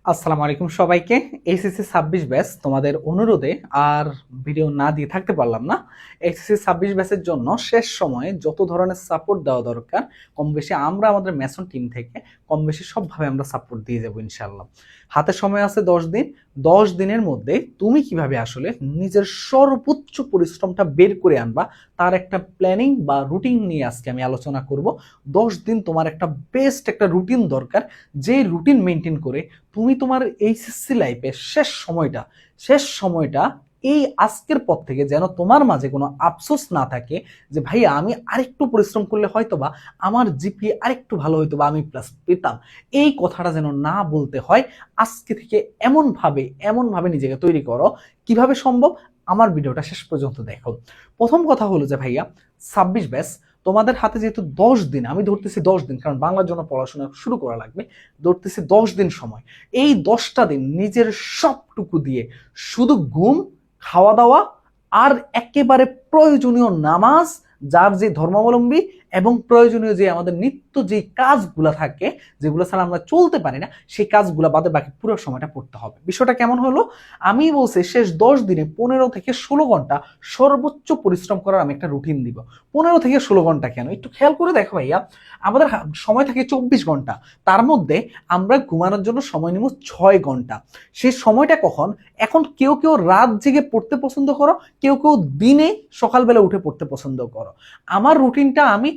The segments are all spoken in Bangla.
আসসালামু আলাইকুম সবাইকে। এইচএসসি 26 ব্যাচ তোমাদের অনুরোধে আর ভিডিও না দিয়ে থাকতে পারলাম না। এইচএসসি 26 ব্যাচের জন্য শেষ সময়ে যত ধরনের সাপোর্ট দেওয়া দরকার কম বেশি আমরা আমাদের মেসন টিম থেকে কম বেশি সবভাবে আমরা সাপোর্ট দিয়ে যাবো ইনশাআল্লাহ। হাতে সময় আছে 10 দিন। 10 দিনের মধ্যে তুমি কিভাবে আসলে নিজের সর্বোচ্চ পরিশ্রমটা বের করে আনবা তার একটা প্ল্যানিং বা রুটিন নিয়ে আজকে আমি আলোচনা করব। 10 দিন তোমার একটা বেস্ট একটা রুটিন দরকার, যে রুটিন মেনটেন করে তুমি তোমার এইচএসসি লাইফের শেষ সময়টা এই আজকের পর থেকে যেন তোমার মাঝে কোনো আফসোস না থাকে যে ভাইয়া আমি আরেকটু পরিশ্রম করলে হয়তো বা আমার জিপিএ আরেকটু ভালো হয়তো বা আমি প্লাস পেতাম। এই কথাটা যেন না বলতে হয়। আজকে থেকে এমনভাবে নিজেকে তৈরি করো। কিভাবে সম্ভব? আমার ভিডিওটা শেষ পর্যন্ত দেখো। প্রথম কথা হলো যে ভাইয়া 26 ব্যাচ তোমাদের হাতে যেহেতু 10 দিন, আমি ধরতেছি 10 দিন কারণ বাংলার জন্য পড়াশোনা শুরু করা লাগবে, ধরতেছি 10 দিন সময়। এই 10টা দিন নিজের সবটুকু দিয়ে শুধু ঘুম, খাওয়া দাওয়া আর একেবারে প্রয়োজনীয় নামাজ, যার যে ধর্মাবলম্বী, এবং প্রয়োজনীয় যে আমাদের নিত্য যে কাজগুলো থাকে যেগুলো ছাড়া আমরা চলতে পারি না, সেই কাজগুলো বাদে বাকি পুরো সময়টা পড়তে হবে। বিষয়টা কেমন হলো? আমি বলছি শেষ 10 দিনে 15 থেকে 16 ঘন্টা সর্বোচ্চ পরিশ্রম করার আমি একটা রুটিন দিব। 15 থেকে 16 ঘন্টা কেন একটু খেয়াল করে দেখো ভাইয়া। আমাদের সময় থাকে 24 ঘন্টা, তার মধ্যে আমরা ঘুমানোর জন্য সময় নিব 6 ঘন্টা। সেই সময়টা কখন? এখন কেউ কেউ রাত জেগে পড়তে পছন্দ করো, কেউ কেউ দিনে সকালবেলা উঠে পড়তে পছন্দ করো। আমার রুটিনটা আমি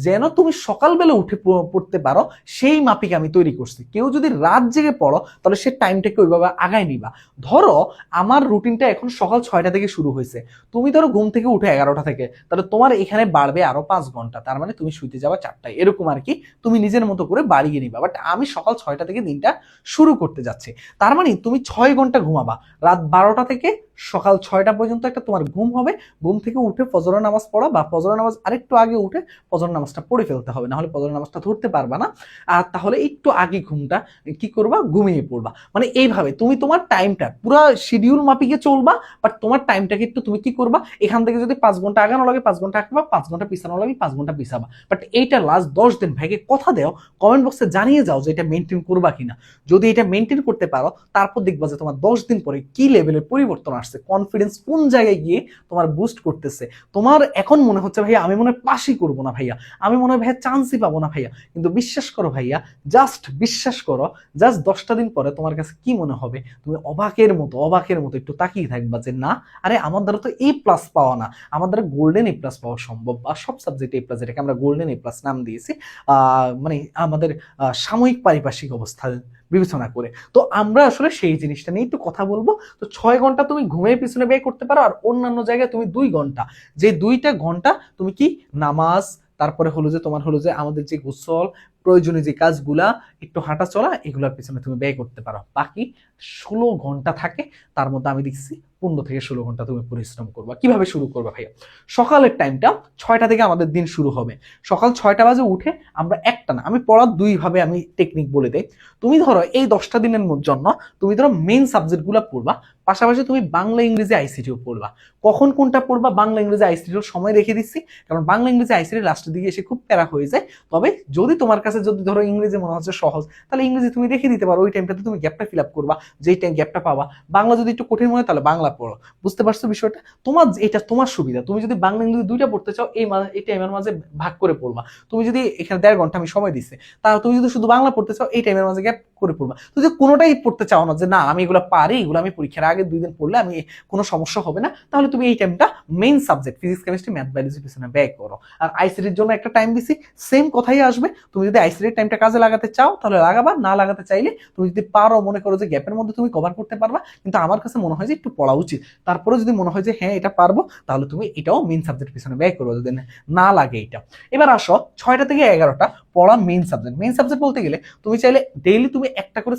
যেন তুমি সকালবেলা উঠে পড়তে পারো সেই মাফিক আমি তৈরি করছি। কেউ যদি রাত জেগে পড়ো তাহলে সে টাইমটাকে ওইভাবে আগায় নিবা। ধরো আমার রুটিনটা এখন সকাল 6টা থেকে শুরু হয়েছে, তুমি ধরো ঘুম থেকে উঠে 11টা থেকে, তাহলে তোমার এখানে বাড়বে আরো 5 ঘন্টা, তার মানে তুমি শুইতে যাবা 4টায়, এরকম আর কি। তুমি নিজের মতো করে বাড়িয়ে নিবা, বাট আমি সকাল 6টা থেকে দিনটা শুরু করতে যাচ্ছি। তার মানে তুমি 6 ঘন্টা ঘুমাবা। রাত 12টা থেকে সকাল 6টা পর্যন্ত একটা তোমার ঘুম হবে। ঘুম থেকে উঠে ফজরের নামাজ পড়া, বা ফজরের নামাজ আরেকটু আগে উঠে ফজরের নামাজটা পড়ে ফেলতে হবে, না হলে ফজরের নামাজটা ধরতে পারবা না। আর তাহলে একটু আগে ঘুমটা কি করবা? ঘুমিয়ে পড়বা। মানে এইভাবে তুমি তোমার টাইমটা পুরো শিডিউল মাফিকে চলবা। বাট তোমার টাইমটাকে একটু তুমি কি করবা? এখান থেকে যদি 5 ঘন্টা আগানো লাগে 5 ঘন্টা আঁকবা, 5 ঘন্টা পিছানো লাগে 5 ঘন্টা পিছাবা। বাট এইটা লাস্ট 10 দিন ভাইকে কথা দেও, কমেন্ট বক্সে জানিয়ে যাও যে এটা মেনটেন করবা কিনা। যদি এটা মেনটেন করতে পারো তারপর দেখবা যে তোমার 10 দিন পরে কি লেভেলের পরিবর্তন আসছে, কনফিডেন্স কোন জায়গায় গিয়ে তোমার বুস্ট করতেছে। তোমার এখন মনে হচ্ছে ভাইয়া আমি মনে হয় পাসই করবো না ভাইয়া, আমি মনে হয় ভাইয়া চান্সই পাবো না ভাইয়া, কিন্তু বিশ্বাস করো ভাইয়া, জাস্ট বিশ্বাস করো, জাস্ট 10টা দিন পরে তোমার কাছে কি মনে হবে? তুমি অবাকের মতো একটু তাকিয়ে থাকবা যে না, আরে আমার দ্বারা তো এ প্লাস পাওয়া না, আমার দ্বারা গোল্ডেন এ প্লাস পাওয়া সম্ভব। আর সব সাবজেক্টে এ প্লাস, যেটাকে আমরা গোল্ডেন এ প্লাস নাম দিয়েছি মানে আমাদের সাময়িক পারিপার্শ্বিক অবস্থা বিবেচনা করে। তো আমরা আসলে সেই জিনিসটা নিয়ে একটু কথা বলবো। তো 6 ঘন্টা তুমি ঘুমের পিছনে ব্যয় করতে পারো, আর অন্যান্য জায়গায় তুমি 2 ঘন্টা, যে 2টা ঘন্টা তুমি কি নামাজ, তারপরে হলো যে তোমার হলো যে আমাদের যে গোসল, প্রয়োজনীয় যে কাজগুলা, একটু হাঁটা চলা, এগুলোর পিছনে তুমি ব্যয় করতে পারো। বাকি 16 ঘন্টা থাকে, তার মধ্যে আমি দেখছি 15 থেকে 16 ঘন্টা তুমি পরিশ্রম করবা। কিভাবে শুরু করবা ভাইয়া? সকালের টাইমটা 6টা থেকে আমাদের দিন শুরু হবে। সকাল 6টা বাজে উঠে আমরা একটা না, আমি পড়ার 2ভাবে আমি টেকনিক বলে দেই। তুমি ধরো এই 10টা দিনের জন্য তুমি ধরো মেইন সাবজেক্টগুলো পড়বা, পাশাপাশি তুমি বাংলা ইংরেজি আইসিটিও পড়বা। কখন কোনটা পড়বা? বাংলা ইংরেজি আইসিটির সময় রেখে দিচ্ছি, কারণ বাংলা ইংরেজি আইসিটি লাস্টের দিকে এসে খুব প্যারা হয়ে যায়। তবে যদি তোমার কাছে যদি ধরো ইংরেজি মনে হচ্ছে সহজ, তাহলে ইংরেজি তুমি রেখে দিতে পারো, ওই টাইমটাতে তুমি গ্যাপটা ফিল আপ করবা, যেই টাইম গ্যাপটা পাবা। বাংলা যদি একটু কঠিন মনে হয় তাহলে বাংলা পড়ো। বুঝতে পারছো বিষয়টা? তোমার এটা তোমার সুবিধা, তুমি যদি বাংলা ইংরেজি দুইটা পড়তে চাও এই টাইমের মাঝে ভাগ করে পড়বা। তুমি যদি এখানে 1.5 ঘন্টা আমি সময় দিচ্ছি, তাহলে তুমি যদি শুধু বাংলা পড়তে চাও এই টাইমের মাঝে গ্যাপ করে পড়বা। তো যদি কোনোটাই পড়তে চাও না যে না আমি এগুলো পারি, এগুলো আমি পরীক্ষার আগে 2 দিন পড়লে আমি কোনো সমস্যা হবে না, তাহলে তুমি এই টাইমটা main subject physics chemistry math বায়োলজির পিছনে ব্যয় করো। আর আইসিটির জন্য একটা টাইম দিছি, সেম কথাই আসবে। তুমি যদি আইসিটির টাইমটা কাজে লাগাতে চাও তাহলে লাগাবা, না লাগাতে চাইলে তুমি যদি পারো, মনে করো যে গ্যাপের মধ্যে তুমি কভার করতে পারবা, কিন্তু আমার কাছে মনে হয় যে একটু পড়া উচিত। তারপরে যদি মনে হয় যে হ্যাঁ এটা পারবো, তাহলে তুমি এটাও মেইন সাবজেক্ট পিছনে ব্যয় করবো, যদি না লাগে এটা। এবার আসো 6টা থেকে 11টা পড়া মেইন সাবজেক্ট। মেইন সাবজেক্ট বলতে গেলে তুমি চাইলে ডেইলি তুমি একটা করে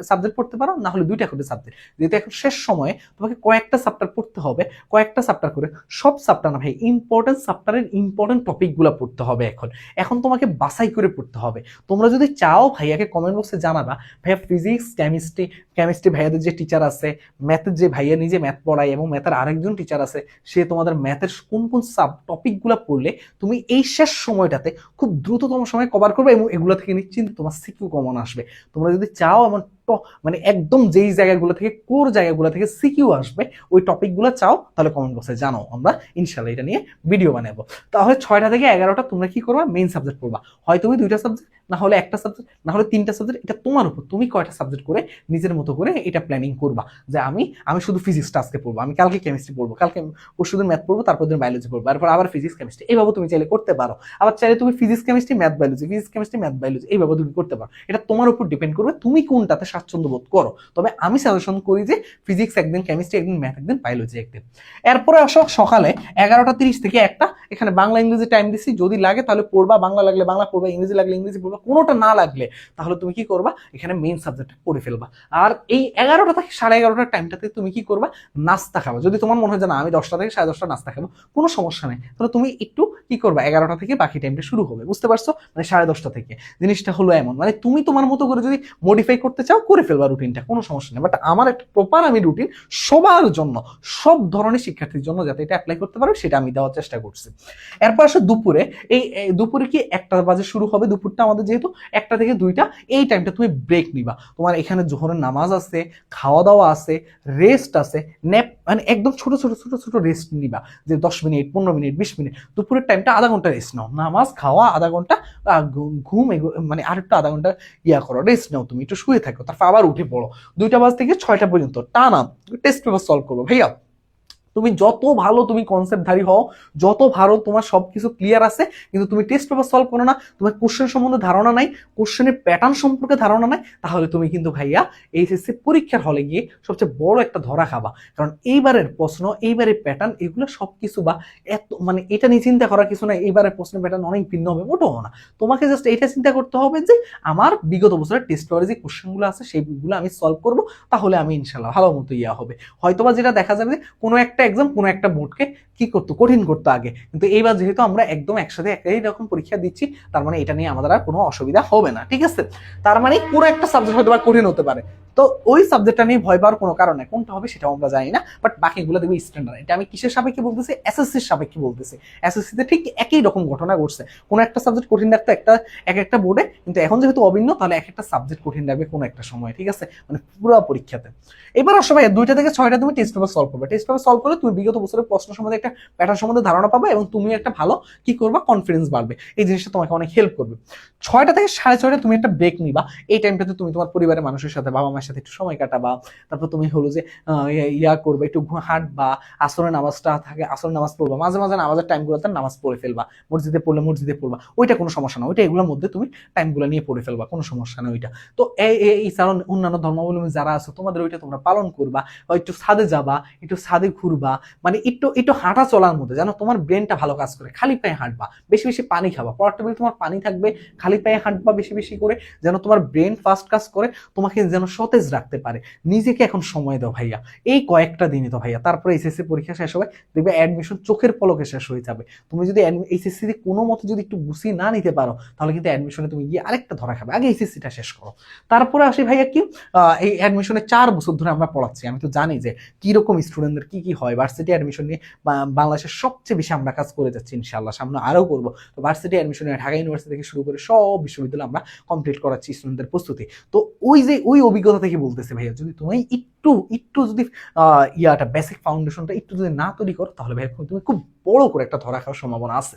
সাবজেক্ট পড়তে পারো, না হলে 2টা করে সাবজেক্ট। যেহেতু এখন শেষ সময়ে তোমাকে কয়েকটা চ্যাপ্টার পড়তে হবে, কয়েকটা চ্যাপ্টার করে, সব চ্যাপ্টার না ভাই, ইম্পর্টেন্ট চ্যাপ্টারের ইম্পর্টেন্ট টপিকগুলো পড়তে হবে। এখন এখন তোমাকে বাছাই করে পড়তে হবে। তোমরা যদি চাও ভাইয়াকে কমেন্ট বক্সে জানাবা, ভাইয়া ফিজিক্স কেমিস্ট্রি ভাইয়াদের যে টিচার আছে, ম্যাথের যে ভাইয়া নিজে ম্যাথ পড়ায় এবং ম্যাথের আরেকজন টিচার আছে, সে তোমাদের ম্যাথের কোন কোন সাব টপিকগুলো পড়লে তুমি এই শেষ সময়টাতে খুব দ্রুততম সময়ে কভার করবে, এবং এগুলো থেকে নিশ্চিন্তে তোমার সিকিউ কমন আসবে। তোমরা যদি চাও এমন মানে একদম যেই জায়গাগুলো থেকে কোর জায়গাগুলো থেকে সিকিউ আসবে ওই টপিকগুলো চাও তাহলে কমেন্ট বক্সে জানাও, আমরা ইনশাল্লাহ এটা নিয়ে ভিডিও বানাবো। তাহলে 6টা থেকে 11টা তোমরা কি করবা, মেইন সাবজেক্ট পড়বা। হয় তুমি 2টা সাবজেক্ট, না হলে একটা সাবজেক্ট, না হলে 3টা সাবজেক্ট, এটা তোমার উপর, তুমি কয়টা সাবজেক্ট করে নিজের মতো করে এটা প্ল্যানিং করবা যে আমি আমি শুধু ফিজিক্সটা আজকে পড়বো, আমি কালকে কেমিস্ট্রি পড়বো, কালকে পরশু দিন ম্যাথ পড়বো, তারপর দিন বায়োলজি পড়বো, তারপর আবার ফিজিক্স কেমিস্ট্রি, এইভাবে তুমি চাইলে করতে পারো। আবার চাইলে তুমি physics chemistry math biology, physics chemistry math biology এইভাবে তুমি করতে পারো। এটা তোমার উপর ডিপেন্ড করবে তুমি কোনটাতে স্বাচ্ছন্দ্য বোধ করো। তবে আমি সাজেশন করি যে ফিজিক্স একদিন, কেমিস্ট্রি একদিন, ম্যাথ একদিন, বায়োলজি একদিন। এরপরে আসো সকালে 11টা 30 থেকে 1টা, এখানে বাংলা ইংরেজি টাইম দিচ্ছি, যদি লাগে তাহলে পড়বা, বাংলা লাগলে বাংলা পড়বা, ইংরেজি লাগলে ইংরেজি পড়বা, কোনোটা না লাগলে তাহলে তুমি কি করবা, এখানে মেইন সাবজেক্ট পড়ে ফেলবা। আর এই 11টা থেকে 11:30 টাইমটাতে তুমি কি করবা, নাস্তা খাবা। যদি তোমার মনে হয় যে না আমি 10টা থেকে 10:30 নাস্তা খাবো, কোনো সমস্যা নেই, তাহলে তুমি একটু কি করবা, 11টা থেকে বাকি টাইমটা শুরু হবে, বুঝতে পারছো? মানে 10:30 থেকে। জিনিসটা হলো এমন, মানে তুমি তোমার মতো করে যদি মডিফাই করতে চাও করে ফেলবা রুটিনটা, কোনো সমস্যা নেই। বাট আমার একটা প্রপার আমি রুটিন সবার জন্য, সব ধরনের শিক্ষার্থীর জন্য যাতে এটা অ্যাপ্লাই করতে পারো সেটা আমি দেওয়ার চেষ্টা করছি। এরপর আসো দুপুরে, এই দুপুরে কি 1টা বাজে শুরু হবে, দুপুরটা আমাদের যেহেতু 1টা থেকে 2টা, এই টাইমটা তুমি ব্রেক নিবা। তোমার এখানে জোহরের নামাজ আছে, খাওয়া দাওয়া আছে, রেস্ট আছে, ন্যাপ, মানে একদম ছোট ছোট ছোট ছোট রেস্ট নিবা, যে 10 মিনিট 15 মিনিট 20 মিনিট, দুপুরের টাইমটা আধা ঘন্টা রেস্ট নাও, নামাজ খাওয়া আধা ঘন্টা, ঘুম মানে আরেকটা আধা ঘন্টা করো, রেস্ট নাও, তুমি একটু শুয়ে থাকো, তারপর আবার উঠে পড়ো। 2টা বাজ থেকে 6টা পর্যন্ত টানা টেস্ট পেপার সলভ করবো ভাইয়া। তুমি যত ভালো তুমি কনসেপ্টধারী হও, যত ভালো তোমার সবকিছু ক্লিয়ার আছে, কিন্তু তুমি টেস্ট পেপার সলভ করো না, তোমার কোশ্চেন সম্বন্ধে ধারণা নাই, কোশ্চেনের প্যাটার্ন সম্পর্কে ধারণা নাই, তাহলে তুমি কিন্তু ভাইয়া এইচএসসি পরীক্ষার হলে গিয়ে সবচেয়ে বড় একটা ধরা খাবা। কারণ এইবারের প্রশ্ন, এইবারের প্যাটার্ন, এগুলো সবকিছু বা এত মানে এটা নিয়ে চিন্তা করার কিছু না, এইবারের প্রশ্নের প্যাটার্ন অনেক ভিন্ন হবে, মোটেও না। তোমাকে জাস্ট এটা চিন্তা করতে হবে যে আমার বিগত বছরের টেস্ট পেপারে যে কোশ্চেনগুলো আছে সেইগুলো আমি সলভ করবো, তাহলে আমি ইনশাল্লাহ ভালো মতো হবে। হয়তোবা যেটা দেখা যাবে যে কোনো একটা এক্সাম কোনো একটা বোর্ডকে কি করতো, কঠিন করতো আগে, কিন্তু এইবার যেহেতু আমরা একদম একসাথে একই রকম পরীক্ষা দিচ্ছি, তার মানে এটা নিয়ে আমাদের আর কোনো অসুবিধা হবে না, ঠিক আছে? তার মানে পুরো একটা সাবজেক্ট হয়তো কঠিন হতে পারে, তো ওই সাবজেক্টটা নিয়ে ভয় পাওয়ার কোনো কারণ নেই, কোনটা হবে সেটাও আমরা জানি না, বাট বাকিগুলো দেখবি স্ট্যান্ডার্ড। এটা আমি কিসের সাপেক্ষে বলতেছি, এসএসসির সাপেক্ষে বলতেছি। এসএসসিতে ঠিক একই রকম ঘটনা ঘটছে, কোনো একটা সাবজেক্ট কঠিন রাখতো এক একটা বোর্ডে, কিন্তু এখন যেহেতু অভিন্ন তাহলে এক একটা সাবজেক্ট কঠিন রাখবে কোনো একটা সময়, ঠিক আছে? মানে পুরো পরীক্ষাতে। এবার আসো ভাই 2টা থেকে 6টা তুমি টেস্ট পেপার সলভ করবে। টেস্ট পেপার সলভ করলে তুমি বিগত বছরের প্রশ্ন সম্বন্ধে একটা প্যাটার্ন সম্বন্ধে ধারণা পাবে, এবং তুমি একটা ভালো কি করবা, কনফিডেন্স বাড়বে। এই জিনিসটা তোমাকে অনেক হেল্প করবে। 6টা থেকে 6:30 তুমি একটা ব্রেক নিবা। এই টাইমটাতে তুমি তোমার পরিবারের মানুষের সাথে, বাবা মায়ের সাথে একটু সময় কাটাবা। তারপর তুমি হলো যে করবে, একটু হাঁটবা, আসরের নামাজটা থাকে আসরের নামাজ পড়বা, মাঝে মাঝে নামাজের টাইমগুলোতে নামাজ পড়ে ফেলবা, মসজিদে পড়লে মসজিদে পড়বা, ওইটা কোনো সমস্যা না, ওইটা এগুলোর মধ্যে তুমি টাইমগুলো নিয়ে পড়ে ফেলবা, কোনো সমস্যা না ওইটা। তো এই কারণ অন্যান্য ধর্মাবলম্বী যারা আছে তোমাদের ওইটা তোমরা পালন করবা, একটু ছাদে যাবা, একটু ছাদে ঘুরবা, মানে একটু একটু হাঁটা চলার মধ্যে যেন তোমার ব্রেনটা ভালো কাজ করে, খালি পায়ে হাঁটবা, বেশি বেশি পানি খাবা, পড়ার টেবিলে তোমার পানি থাকবে, খালি পায়ে হাঁটবা বেশি বেশি করে, যেন তোমার ব্রেন ফাস্ট কাজ করে, তোমাকে যেন সতেজ রাখতে পারে। নিজেকে এখন সময় দাও ভাইয়া, এই কয়েকটা দিনই তো ভাইয়া, তারপরে এইচএসসি পরীক্ষা শেষ হবে, দেখবে অ্যাডমিশন চোখের পলকে শেষ হয়ে যাবে। তুমি যদি এইচএসসি কোনো মতে যদি একটু গুছিয়ে না নিতে পারো, তাহলে কিন্তু অ্যাডমিশনে তুমি গিয়ে আরেকটা ধরা খাবে। আগে এইচএসসিটা শেষ করো, তারপরে আসি ভাইয়া কি, এই অ্যাডমিশনে 4 বছর ধরে আমরা পড়াচ্ছি, আমি তো জানি যে কিরকম স্টুডেন্টদের কি কি হয়। ভার্সিটি অ্যাডমিশন নিয়ে বাংলাদেশের সবচেয়ে বেশি আমরা কাজ করে যাচ্ছি, ইনশাআল্লাহ সামনে আরও করবো। তো ভার্সিটি অ্যাডমিশন নিয়ে ঢাকা ইউনিভার্সিটি থেকে শুরু করে সব বিশ্ববিদ্যালয় আমরা কমপ্লিট করাচ্ছি স্টুডেন্টদের প্রস্তুতি। তো ওই অভিজ্ঞতা থেকে বলতেছে ভাইয়া, যদি তুমি একটু যদি বেসিক ফাউন্ডেশনটা একটু যদি না তৈরি করো, তাহলে ভাইয়া তুমি খুব বড় করে একটা ধরা খাওয়ার সম্ভাবনা আছে।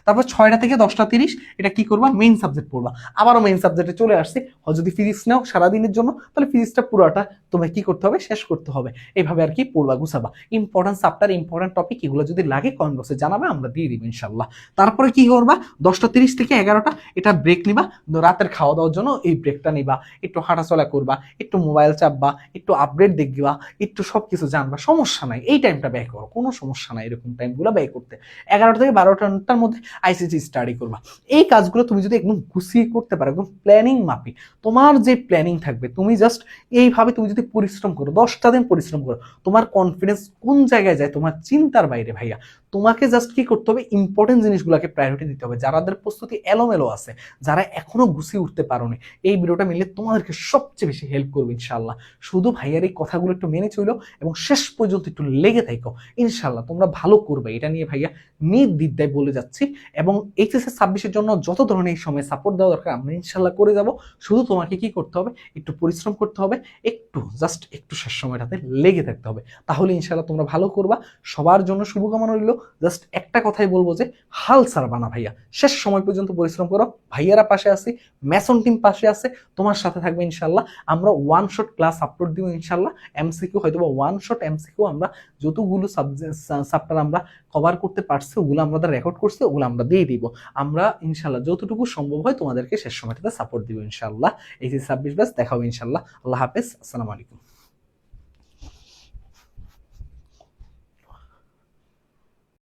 তারপর 6টা থেকে 10:30 এটা কি করবা, মেইন সাবজেক্ট পড়বা। আবারও মেইন সাবজেক্টে চলে আসছে, যদি ফিজিক্স নাও সারাদিনের জন্য, তাহলে ফিজিক্সটা পুরোটা তোমার কি করতে হবে, শেষ করতে হবে। এইভাবে আর কি পড়বা, গুছাবা। ইম্পর্টেন্ট চ্যাপ্টার, ইম্পর্টেন্ট টপিক, এগুলো যদি লাগে কমেন্ট বক্সে জানাবে, আমরা দিয়ে দিব ইনশাল্লাহ। তারপরে কি করবা, 10:30 থেকে 11টা এটা ব্রেক নিবা, রাতের খাওয়া দাওয়ার জন্য এই ব্রেকটা নিবা, একটু হাঁটাচলা করবা, একটু মোবাইল চাপবা, একটু আপডেট দেখবা, একটু সবকিছু জানবা, সমস্যা নাই, এই টাইমটা ব্যয় করো, কোনো সমস্যা নাই এরকম টাইমগুলো ব্যয় করতে। 11টা থেকে 12টার মধ্যে আইসিটি স্টাডি করবা। এই কাজগুলো তুমি যদি একদম গুছিয়ে করতে পারো, একদম প্ল্যানিং মাফিক, তোমার যে প্ল্যানিং থাকবে, তুমি জাস্ট এইভাবে তুমি যদি পরিশ্রম করো, 10টা দিন পরিশ্রম করো, তোমার কনফিডেন্স কোন জায়গায় যায় তোমার চিন্তার বাইরে ভাইয়া। তোমাকে জাস্ট কি করতে হবে, ইম্পর্টেন্ট জিনিসগুলোকে প্রায়োরিটি দিতে হবে। যাদের প্রস্তুতি এলোমেলো আছে, যারা এখনো গুছিয়ে উঠতে পারোনি, এই ভিডিওটা মিলে তোমাদেরকে সবচেয়ে বেশি হেল্প করবে ইনশাল্লাহ। শুধু ভাইয়ার এই কথাগুলো একটু মেনে চলো এবং শেষ পর্যন্ত একটু লেগে থাকো, ইনশাল্লাহ তোমরা ভালো করবে। এটা নিয়ে ভাইয়া নির্দ্বিধায় বলে যাচ্ছি। এবং এইচএসসি 26-এর জন্য যত ধরনের এই সময় সাপোর্ট দেওয়া দরকার আমরা ইনশাল্লাহ করে যাব। শুধু তোমাকে কি করতে হবে, একটু পরিশ্রম করতে হবে, একটু জাস্ট একটু শেষ সময়টাতে লেগে থাকতে হবে, তাহলে ইনশাল্লাহ তোমরা ভালো করবা। সবার জন্য শুভকামনা রইল। জাস্ট একটা কথাই বলবো যে হাল ছাড়বা না ভাইয়া, শেষ সময় পর্যন্ত পরিশ্রম করো। ভাইয়ারা পাশে আছি, ম্যাসন টিম পাশে আছে, তোমার সাথে থাকবে ইনশাল্লাহ। আমরা ওয়ান শট ক্লাস আপলোড দিব ইনশাল্লাহ। এমসিকিউ হয়তো বা ওয়ান শট এমসিকিউ আমরা যতগুলো সাবজেক্ট আমরা কভার করতে পারছি ওগুলো আমরা রেকর্ড করছি, ওগুলো আমরা দিয়ে দিব। আমরা ইনশাল্লাহ যতটুকু সম্ভব হয় তোমাদেরকে শেষ সময়টাতে সাপোর্ট দিব ইনশাল্লাহ। এইচএসসি 26 ব্যাচ দেখা হবে ইনশাল্লাহ। আল্লাহ হাফেজ, আসসালামু আলাইকুম।